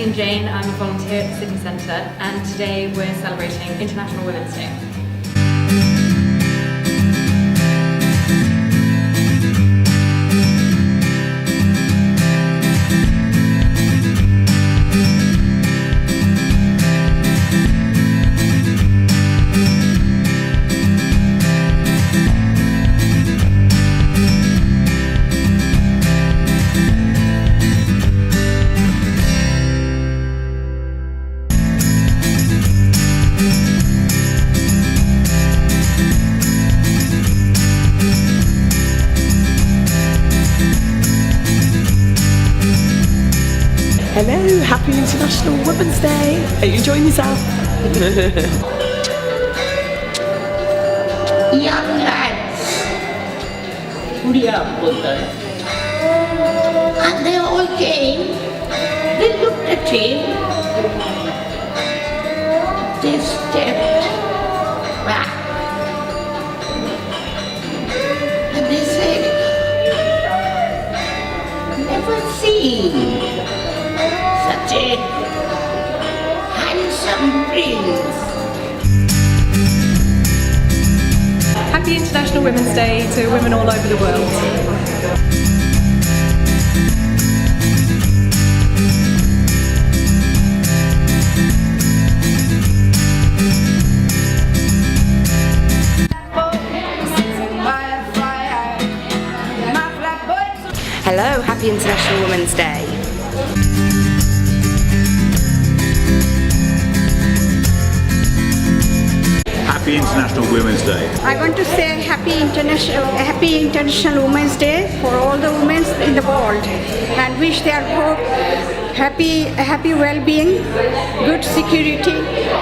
Selina-Jane, I'm a volunteer at the SYDNI Centre, and today we're celebrating International Women's Day. Hello, happy International Women's Day. Are you enjoying yourself? Young lads, and they all came, they looked at him, they stepped back, and they said, never seen such a handsome prince. Happy International Women's Day to women all over the world. Hello, happy International Women's Day. Happy International Women's Day. I want to say Happy International Women's Day for all the women in the world, and wish their hope happy well-being, good security,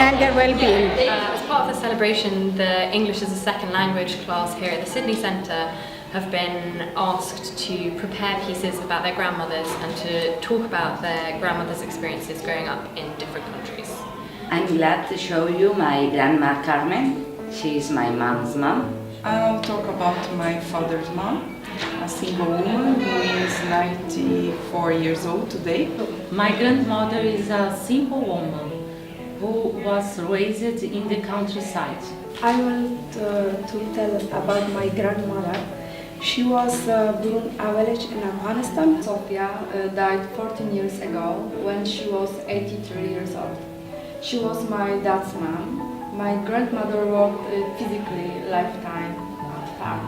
and their well-being. As part of the celebration, the English as a Second Language class here at the SYDNI Centre have been asked to prepare pieces about their grandmothers and to talk about their grandmothers' experiences growing up in different countries. I'm glad to show you my grandma Carmen. She is my mom's mom. I'll talk about my father's mom, a single woman who is 94 years old today. My grandmother is a simple woman who was raised in the countryside. I want to tell about my grandmother. She was born in a village in Afghanistan. Sophia died 14 years ago when she was 83 years old. She was my dad's mom. My grandmother worked physically lifetime at farm.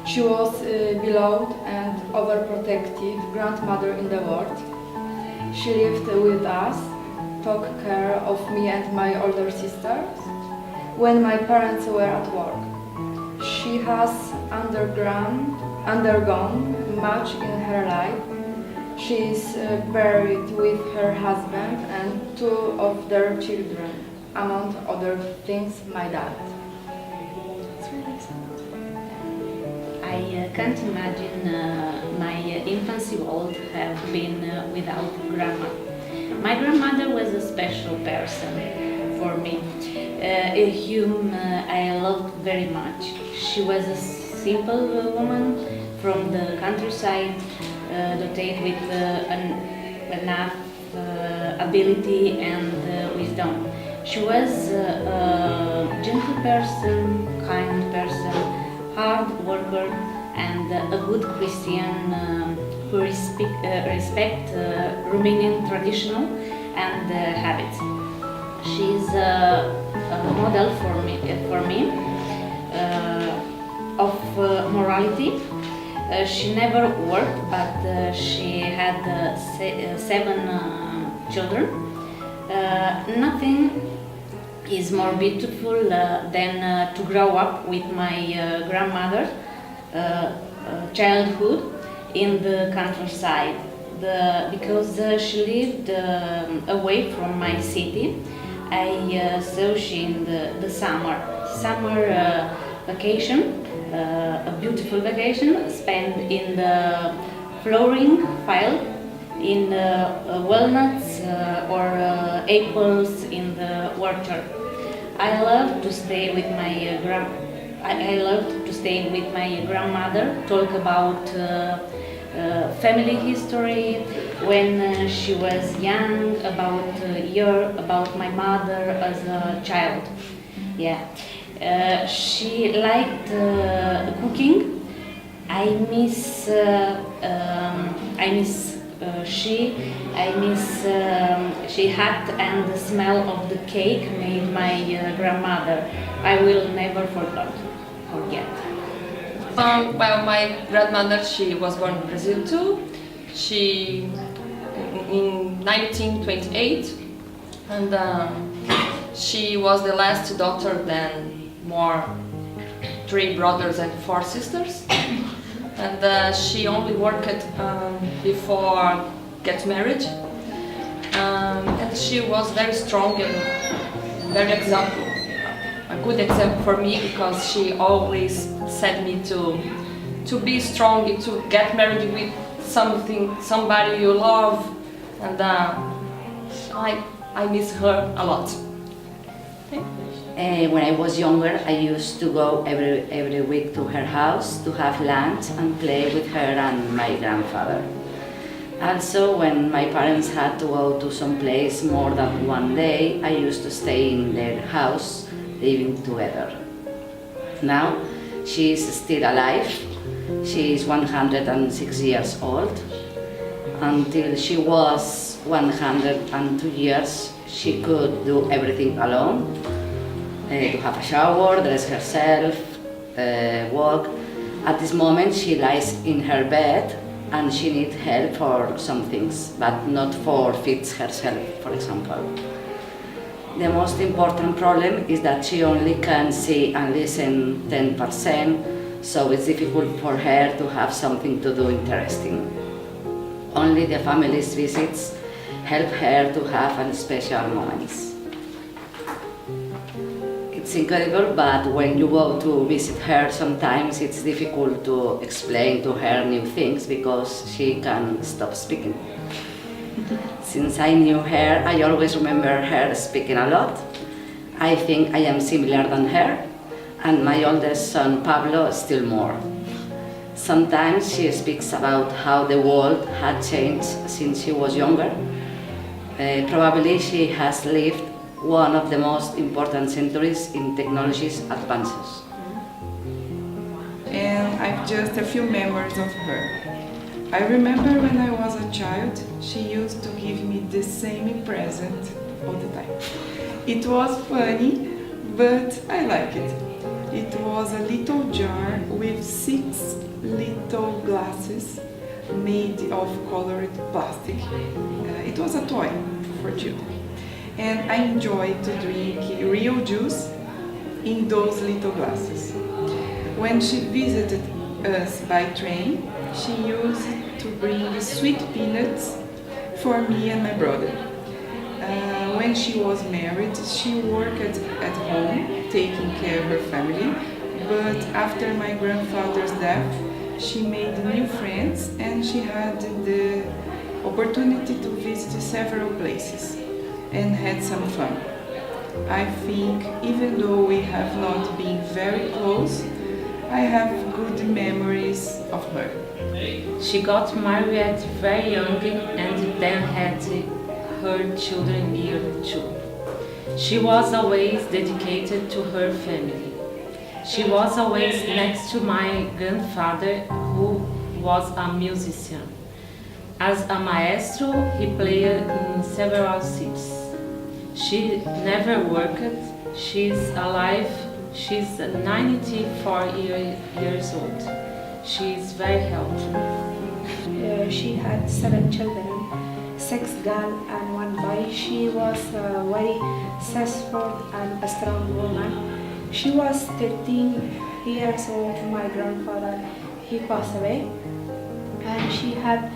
She was beloved and overprotective grandmother in the world. She lived with us, took care of me and my older sisters when my parents were at work. She has undergone much in her life. She is buried with her husband and two of their children, among other things my dad. It's really sad. I can't imagine my infancy would have been without grandma. My grandmother was a special person for me, whom I loved very much. She was a simple woman from the countryside, doted with enough ability and wisdom. She was a gentle person, kind person, hard worker, and a good Christian who respect Romanian traditional and habits. She's a model for me of morality. She never worked, but she had 7 children. Nothing is more beautiful than to grow up with my grandmother childhood in the countryside, because she lived away from my city. I saw she in the summer vacation, a beautiful vacation spent in the flowering field, in walnuts or apples in the orchard. I love to stay with my grandmother, talk about family history, when she was young, about a year, about my mother as a child. Yeah, she liked cooking. I miss she had and the smell of the cake made my grandmother. I will never forget. Well, my grandmother, she was born in Brazil too. She in 1928, and she was the last daughter, then more 3 brothers and 4 sisters. And she only worked before get married. And she was very strong and very example. A good example for me, because she always said me to be strong, to get married with somebody you love, and I miss her a lot. When I was younger, I used to go every week to her house to have lunch and play with her and my grandfather. Also, when my parents had to go to some place more than one day, I used to stay in their house, living together. Now, she is still alive. She is 106 years old. Until she was 102 years, she could do everything alone. To have a shower, dress herself, walk. At this moment, she lies in her bed and she needs help for some things, but not for feed herself, for example. The most important problem is that she only can see and listen 10%, so it's difficult for her to have something to do interesting. Only the family's visits help her to have special moments. It's incredible, but when you go to visit her, sometimes it's difficult to explain to her new things because she can't stop speaking. Since I knew her, I always remember her speaking a lot. I think I am similar than her, and my oldest son Pablo still more. Sometimes she speaks about how the world had changed since she was younger. Probably she has lived one of the most important centuries in technology's advances. And I've just a few memories of her. I remember when I was a child, she used to give me the same present all the time. It was funny, but I like it. It was a little jar with 6 little glasses made of colored plastic. It was a toy for children. And I enjoyed to drink real juice in those little glasses. When she visited us by train, she used to bring sweet peanuts for me and my brother. When she was married, she worked at home, taking care of her family, but after my grandfather's death, she made new friends and she had the opportunity to visit several places and had some fun. I think even though we have not been very close, I have good memories of her. She got married very young and then had her children here too. She was always dedicated to her family. She was always next to my grandfather, who was a musician. As a maestro, he played in several cities. She never worked. She's alive. She's 94 years old. She is very healthy. She had 7 children, 6 girls and 1 boy. She was very successful and a strong woman. She was 13 years old. My grandfather, he passed away, and she had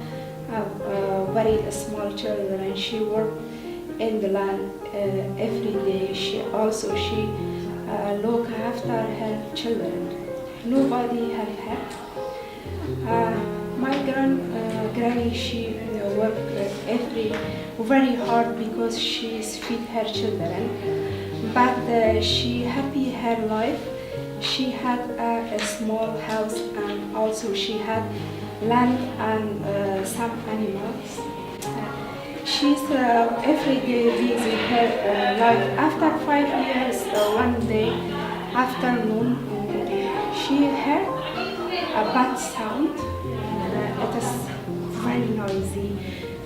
very small children, and she worked in the land every day. She looked after her children. Nobody helped her. My granny, she worked very hard because she feed her children. But she happy her life. She had a small house, and also she had land and some animals. She's every day busy her life. After 5 years, one day afternoon, she heard a bad sound. It is very noisy.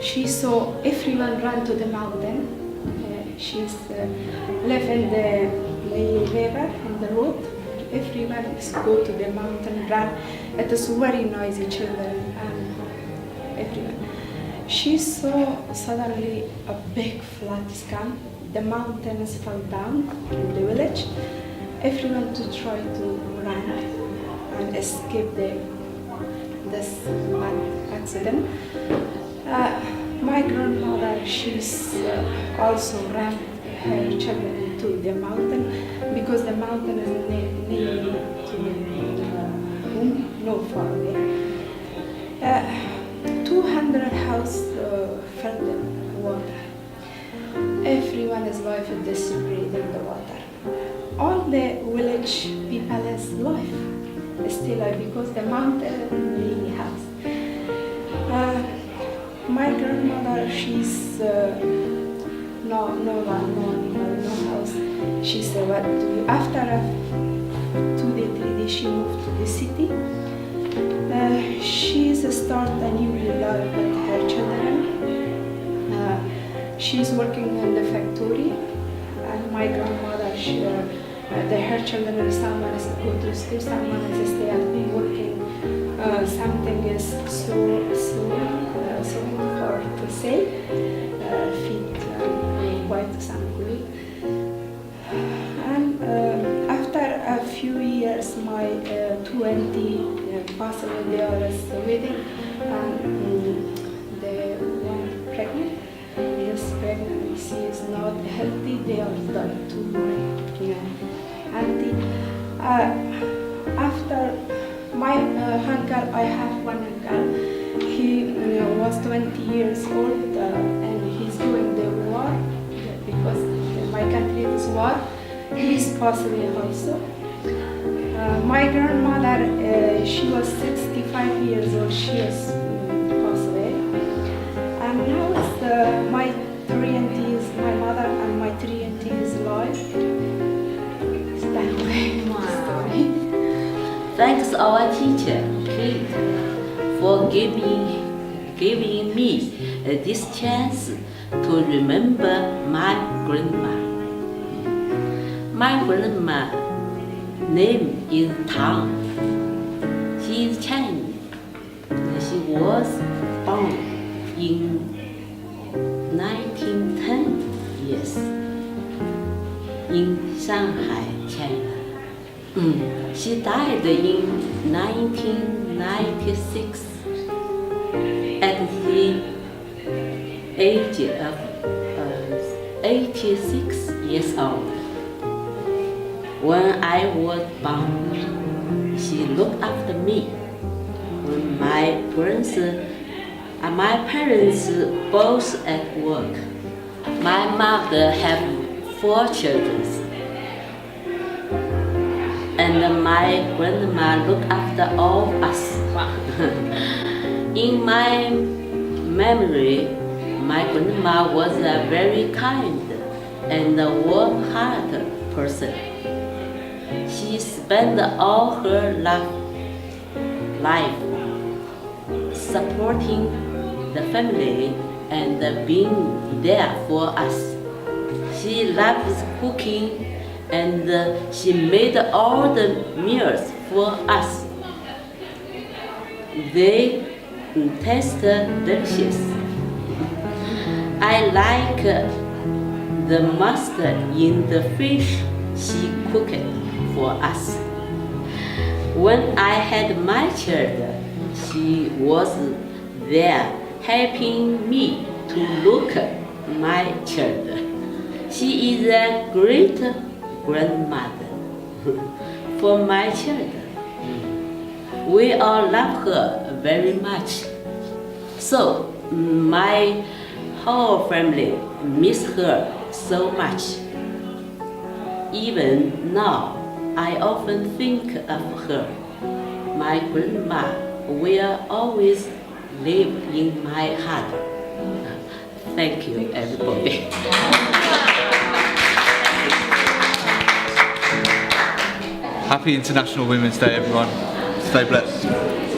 She saw everyone run to the mountain. She's live in the river on the road. Everyone is go to the mountain run. It is very noisy, children and everyone. She saw suddenly a big flood come. The mountains fell down in the village. Everyone to try to run and escape this bad accident. My grandmother, she's also ran her children to the mountain because the mountain is near to the home, not far away. 200 houses filled in water. Everyone's life is desperate in the water. All the village people's life is still alive because the mountain really has. My grandmother, she's no house. She said, what do you? After 2 days, 3 days, she moved to the city. She's started a new life with her children. She's working in the factory, and my grandmother, her children, someone is go to school, someone is stay at home working. Something is so for to say, feed quite some good. And after a few years, my 20 passed away. They are wedding, and the one pregnant. Is pregnant. She is not healthy. They are done too. Auntie. After my uncle, I have one uncle. He was 20 years old and he's doing the war because my country is war. He's passed away also. My grandmother, she was 65 years old. She was passed away. And now it's my 3 aunties, my mother and my 3 aunties alive. It's that way. Story. Thanks our teacher, Kate, for giving me this chance to remember my grandma. My grandma name is Tang. She is Chinese. She was born in 1910, yes, in Shanghai, China. She died in 1996 at the age of 86 years old. When I was born, she looked after me. When my parents both at work. My mother had 4 children. And my grandma looked after all of us. In my memory, my grandma was a very kind and warm-hearted person. She spent all her life supporting the family and being there for us. She loves cooking and she made all the meals for us. They taste delicious. I like the mustard in the fish she cooked for us. When I had my child, she was there helping me to look at my child. She is a great grandmother for my child. We all love her very much. So my whole family miss her so much. Even now, I often think of her. My grandma will always live in my heart. Thank you, everybody. Happy International Women's Day, everyone. Stay blessed.